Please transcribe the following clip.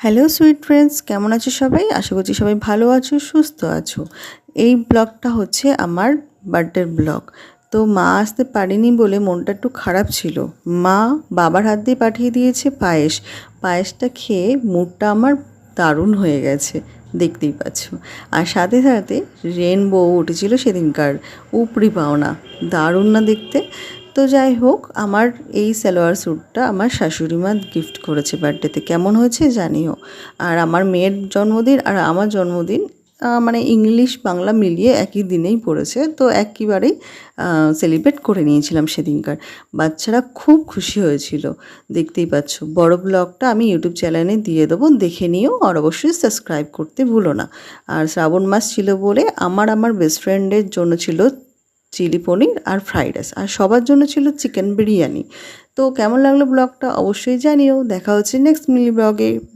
Hello sweet friends, কেমন আছো সবাই? আশা করছি সবাই ভালো আছো, সুস্থ আছো। এই ব্লগটা হচ্ছে আমার বার্থডের ব্লগ। তো মা আসতে পারেনি বলে মনটা একটু খারাপ ছিল। মা বাবার হাত দিয়ে পাঠিয়ে দিয়েছে পায়েস। পায়েসটা খেয়ে মুডটা আমার দারুণ হয়ে গেছে, দেখতেই পাচ্ছ। আর সাথে সাথে রেনবো উঠেছিল সেদিনকার, উপরি পাওনা, দারুণ না দেখতে? তো যাই হোক, আমার এই সালোয়ার স্যুটটা আমার শাশুড়ি মা গিফট করেছে বার্থডেতে। কেমন হয়েছে জানিও। আর আমার মেয়ের জন্মদিন আর আমার জন্মদিন মানে ইংলিশ বাংলা মিলিয়ে একই দিনেই পড়েছে, তো একেবারেই সেলিব্রেট করে নিয়েছিলাম সেদিনকার। বাচ্চারা খুব খুশি হয়েছিল, দেখতেই পাচ্ছ। বড় ব্লগটা আমি ইউটিউব চ্যানেলে দিয়ে দেবো, দেখে নিও। আর অবশ্যই সাবস্ক্রাইব করতে ভুলো না। আর শ্রাবণ মাস ছিল বলে আমার বেস্ট ফ্রেন্ডের জন্য ছিল চিলি পনির আর ফ্রাইড রাইস, আর সবার জন্য ছিল চিকেন বিরিয়ানি। তো কেমন লাগলো ব্লগটা অবশ্যই জানিও। দেখা হচ্ছে নেক্সট মিনি ব্লগে।